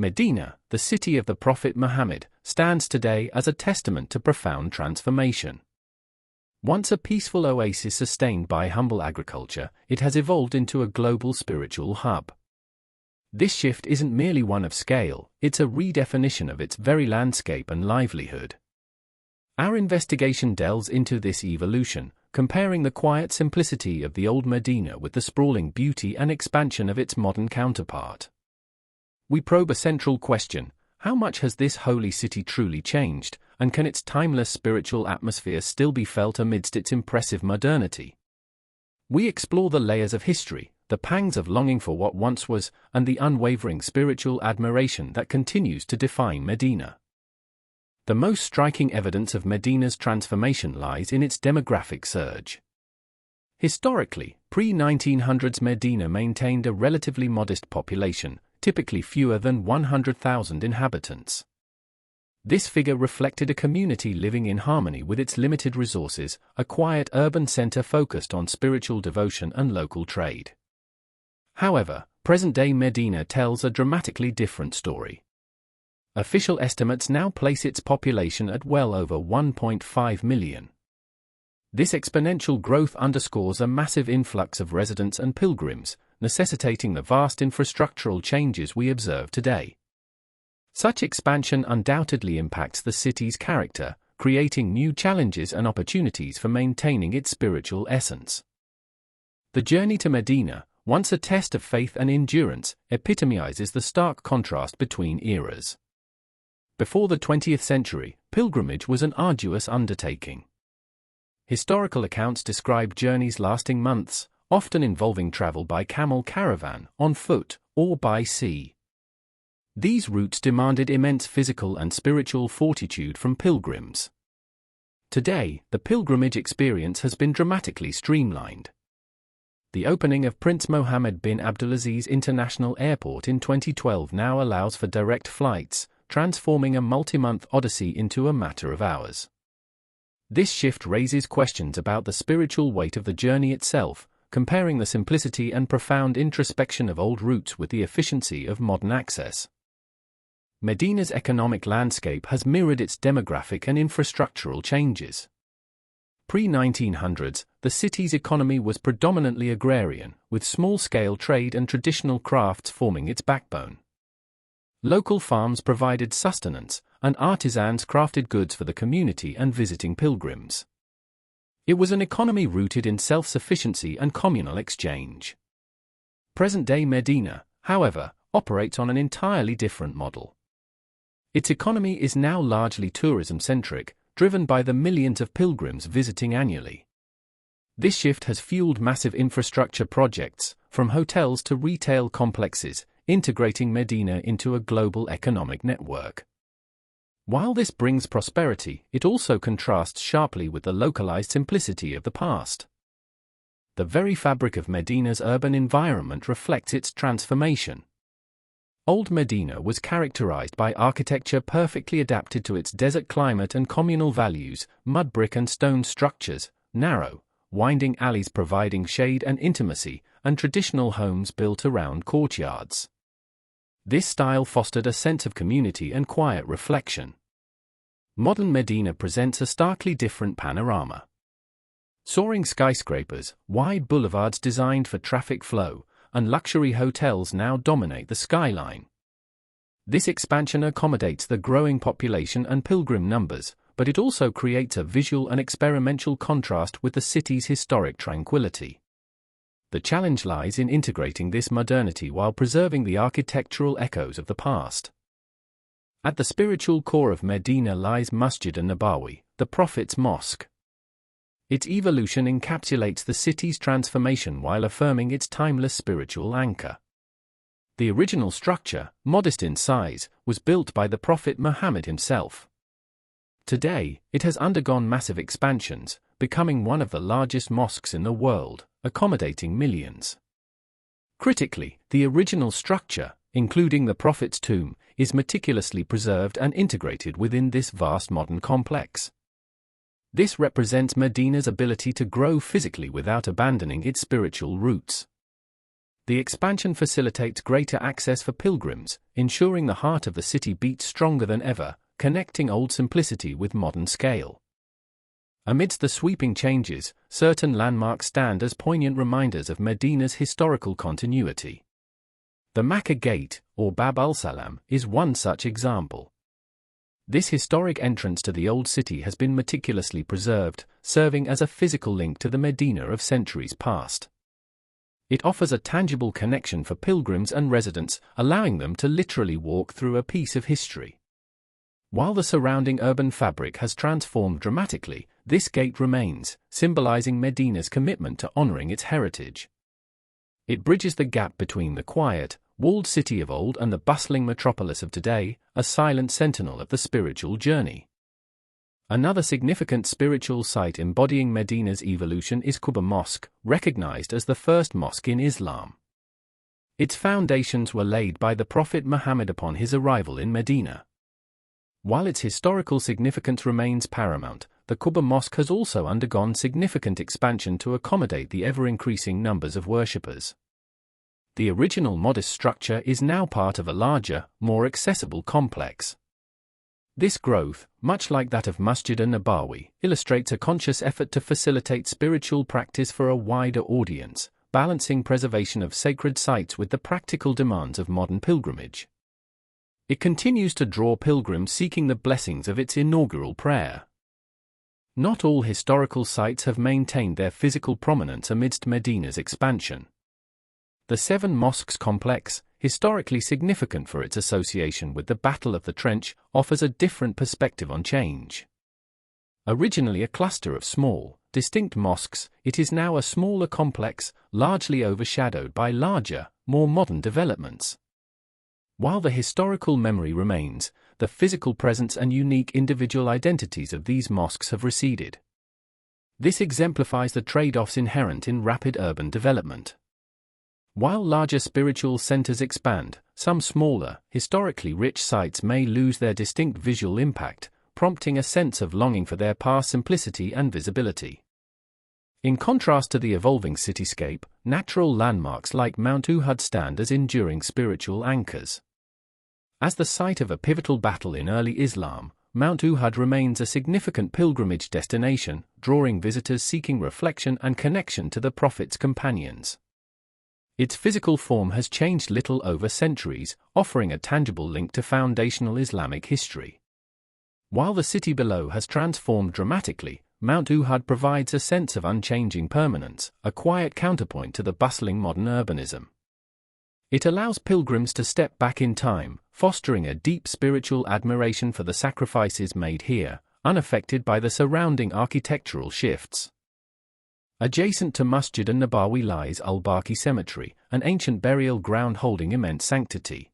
Medina, the city of the Prophet Muhammad, stands today as a testament to profound transformation. Once a peaceful oasis sustained by humble agriculture, it has evolved into a global spiritual hub. This shift isn't merely one of scale, it's a redefinition of its very landscape and livelihood. Our investigation delves into this evolution, comparing the quiet simplicity of the old Medina with the sprawling beauty and expansion of its modern counterpart. We probe a central question: how much has this holy city truly changed, and can its timeless spiritual atmosphere still be felt amidst its impressive modernity? We explore the layers of history, the pangs of longing for what once was, and the unwavering spiritual admiration that continues to define Medina. The most striking evidence of Medina's transformation lies in its demographic surge. Historically, pre-1900s Medina maintained a relatively modest population, typically fewer than 100,000 inhabitants. This figure reflected a community living in harmony with its limited resources, a quiet urban center focused on spiritual devotion and local trade. However, present-day Medina tells a dramatically different story. Official estimates now place its population at well over 1.5 million. This exponential growth underscores a massive influx of residents and pilgrims, necessitating the vast infrastructural changes we observe today. Such expansion undoubtedly impacts the city's character, creating new challenges and opportunities for maintaining its spiritual essence. The journey to Medina, once a test of faith and endurance, epitomizes the stark contrast between eras. Before the 20th century, pilgrimage was an arduous undertaking. Historical accounts describe journeys lasting months, often involving travel by camel caravan, on foot, or by sea. These routes demanded immense physical and spiritual fortitude from pilgrims. Today, the pilgrimage experience has been dramatically streamlined. The opening of Prince Mohammed bin Abdulaziz International Airport in 2012 now allows for direct flights, transforming a multi-month odyssey into a matter of hours. This shift raises questions about the spiritual weight of the journey itself, comparing the simplicity and profound introspection of old routes with the efficiency of modern access. Medina's economic landscape has mirrored its demographic and infrastructural changes. Pre-1900s, the city's economy was predominantly agrarian, with small-scale trade and traditional crafts forming its backbone. Local farms provided sustenance, and artisans crafted goods for the community and visiting pilgrims. It was an economy rooted in self-sufficiency and communal exchange. Present-day Medina, however, operates on an entirely different model. Its economy is now largely tourism-centric, driven by the millions of pilgrims visiting annually. This shift has fueled massive infrastructure projects, from hotels to retail complexes, integrating Medina into a global economic network. While this brings prosperity, it also contrasts sharply with the localized simplicity of the past. The very fabric of Medina's urban environment reflects its transformation. Old Medina was characterized by architecture perfectly adapted to its desert climate and communal values, mud brick and stone structures, narrow, winding alleys providing shade and intimacy, and traditional homes built around courtyards. This style fostered a sense of community and quiet reflection. Modern Medina presents a starkly different panorama. Soaring skyscrapers, wide boulevards designed for traffic flow, and luxury hotels now dominate the skyline. This expansion accommodates the growing population and pilgrim numbers, but it also creates a visual and experimental contrast with the city's historic tranquility. The challenge lies in integrating this modernity while preserving the architectural echoes of the past. At the spiritual core of Medina lies Masjid, an-Nabawi, the Prophet's Mosque. Its evolution encapsulates the city's transformation while affirming its timeless spiritual anchor. The original structure, modest in size, was built by the Prophet Muhammad himself. Today, it has undergone massive expansions, becoming one of the largest mosques in the world, accommodating millions. Critically, the original structure, including the Prophet's tomb, is meticulously preserved and integrated within this vast modern complex. This represents Medina's ability to grow physically without abandoning its spiritual roots. The expansion facilitates greater access for pilgrims, ensuring the heart of the city beats stronger than ever, connecting old simplicity with modern scale. Amidst the sweeping changes, certain landmarks stand as poignant reminders of Medina's historical continuity. The Mecca Gate, or Bab al-Salam, is one such example. This historic entrance to the Old City has been meticulously preserved, serving as a physical link to the Medina of centuries past. It offers a tangible connection for pilgrims and residents, allowing them to literally walk through a piece of history. While the surrounding urban fabric has transformed dramatically, this gate remains, symbolizing Medina's commitment to honoring its heritage. It bridges the gap between the quiet, walled city of old and the bustling metropolis of today, a silent sentinel of the spiritual journey. Another significant spiritual site embodying Medina's evolution is Quba Mosque, recognized as the first mosque in Islam. Its foundations were laid by the Prophet Muhammad upon his arrival in Medina. While its historical significance remains paramount, the Quba Mosque has also undergone significant expansion to accommodate the ever-increasing numbers of worshippers. The original modest structure is now part of a larger, more accessible complex. This growth, much like that of Masjid, an-Nabawi, illustrates a conscious effort to facilitate spiritual practice for a wider audience, balancing preservation of sacred sites with the practical demands of modern pilgrimage. It continues to draw pilgrims seeking the blessings of its inaugural prayer. Not all historical sites have maintained their physical prominence amidst Medina's expansion. The Seven Mosques complex, historically significant for its association with the Battle of the Trench, offers a different perspective on change. Originally a cluster of small, distinct mosques, it is now a smaller complex, largely overshadowed by larger, more modern developments. While the historical memory remains, the physical presence and unique individual identities of these mosques have receded. This exemplifies the trade-offs inherent in rapid urban development. While larger spiritual centers expand, some smaller, historically rich sites may lose their distinct visual impact, prompting a sense of longing for their past simplicity and visibility. In contrast to the evolving cityscape, natural landmarks like Mount Uhud stand as enduring spiritual anchors. As the site of a pivotal battle in early Islam, Mount Uhud remains a significant pilgrimage destination, drawing visitors seeking reflection and connection to the Prophet's companions. Its physical form has changed little over centuries, offering a tangible link to foundational Islamic history. While the city below has transformed dramatically, Mount Uhud provides a sense of unchanging permanence, a quiet counterpoint to the bustling modern urbanism. It allows pilgrims to step back in time, fostering a deep spiritual admiration for the sacrifices made here, unaffected by the surrounding architectural shifts. Adjacent to Masjid an-Nabawi lies al-Baqi Cemetery, an ancient burial ground holding immense sanctity.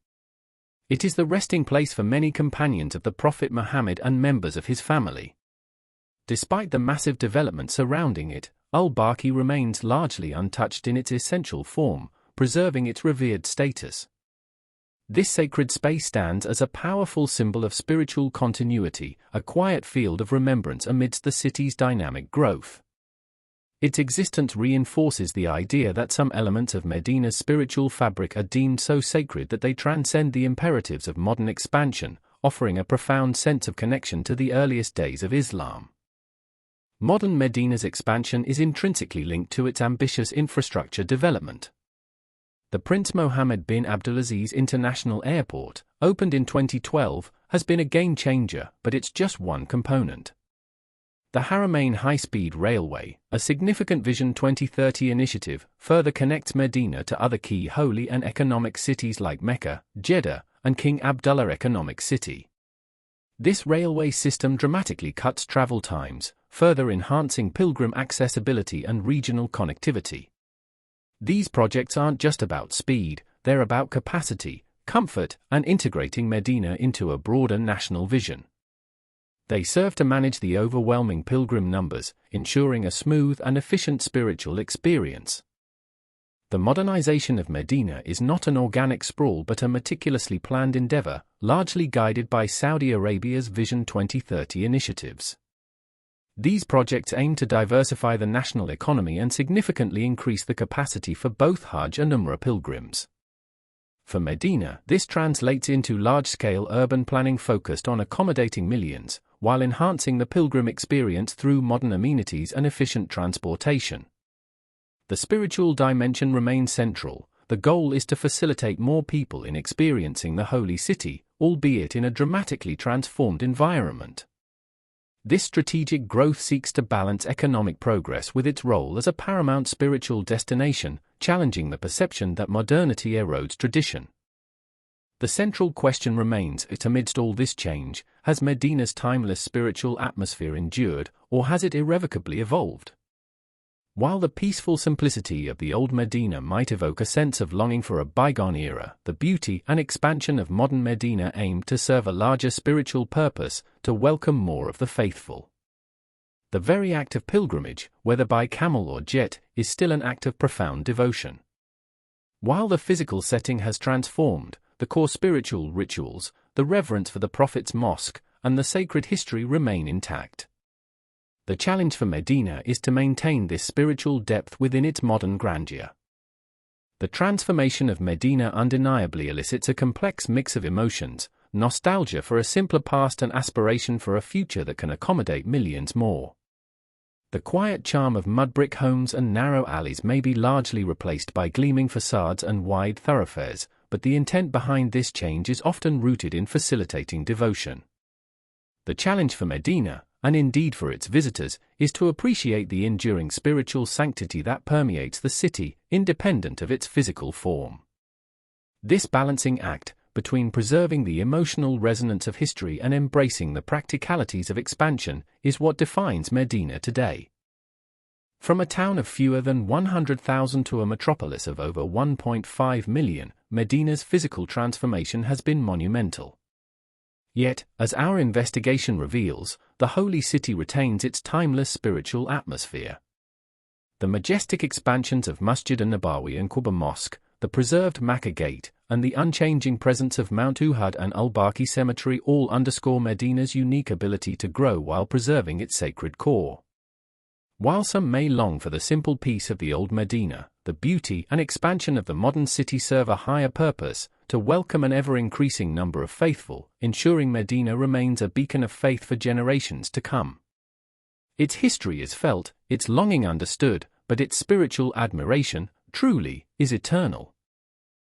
It is the resting place for many companions of the Prophet Muhammad and members of his family. Despite the massive development surrounding it, al-Baqi remains largely untouched in its essential form, preserving its revered status. This sacred space stands as a powerful symbol of spiritual continuity, a quiet field of remembrance amidst the city's dynamic growth. Its existence reinforces the idea that some elements of Medina's spiritual fabric are deemed so sacred that they transcend the imperatives of modern expansion, offering a profound sense of connection to the earliest days of Islam. Modern Medina's expansion is intrinsically linked to its ambitious infrastructure development. The Prince Mohammed bin Abdulaziz International Airport, opened in 2012, has been a game-changer, but it's just one component. The Haramain High-Speed Railway, a significant Vision 2030 initiative, further connects Medina to other key holy and economic cities like Mecca, Jeddah, and King Abdullah Economic City. This railway system dramatically cuts travel times, further enhancing pilgrim accessibility and regional connectivity. These projects aren't just about speed, they're about capacity, comfort, and integrating Medina into a broader national vision. They serve to manage the overwhelming pilgrim numbers, ensuring a smooth and efficient spiritual experience. The modernization of Medina is not an organic sprawl but a meticulously planned endeavor, largely guided by Saudi Arabia's Vision 2030 initiatives. These projects aim to diversify the national economy and significantly increase the capacity for both Hajj and Umrah pilgrims. For Medina, this translates into large-scale urban planning focused on accommodating millions, while enhancing the pilgrim experience through modern amenities and efficient transportation. The spiritual dimension remains central. The goal is to facilitate more people in experiencing the holy city, albeit in a dramatically transformed environment. This strategic growth seeks to balance economic progress with its role as a paramount spiritual destination, challenging the perception that modernity erodes tradition. The central question remains, amidst all this change, has Medina's timeless spiritual atmosphere endured, or has it irrevocably evolved? While the peaceful simplicity of the old Medina might evoke a sense of longing for a bygone era, the beauty and expansion of modern Medina aim to serve a larger spiritual purpose, to welcome more of the faithful. The very act of pilgrimage, whether by camel or jet, is still an act of profound devotion. While the physical setting has transformed, the core spiritual rituals, the reverence for the Prophet's mosque, and the sacred history remain intact. The challenge for Medina is to maintain this spiritual depth within its modern grandeur. The transformation of Medina undeniably elicits a complex mix of emotions, nostalgia for a simpler past and aspiration for a future that can accommodate millions more. The quiet charm of mud-brick homes and narrow alleys may be largely replaced by gleaming facades and wide thoroughfares, but the intent behind this change is often rooted in facilitating devotion. The challenge for Medina, and indeed for its visitors, is to appreciate the enduring spiritual sanctity that permeates the city, independent of its physical form. This balancing act, between preserving the emotional resonance of history and embracing the practicalities of expansion, is what defines Medina today. From a town of fewer than 100,000 to a metropolis of over 1.5 million, Medina's physical transformation has been monumental. Yet, as our investigation reveals, the holy city retains its timeless spiritual atmosphere. The majestic expansions of Masjid, an-Nabawi and Quba Mosque, the preserved Makkah Gate, and the unchanging presence of Mount Uhud and Al-Baqi Cemetery all underscore Medina's unique ability to grow while preserving its sacred core. While some may long for the simple peace of the old Medina, the beauty and expansion of the modern city serve a higher purpose, to welcome an ever-increasing number of faithful, ensuring Medina remains a beacon of faith for generations to come. Its history is felt, its longing understood, but its spiritual admiration, truly, is eternal.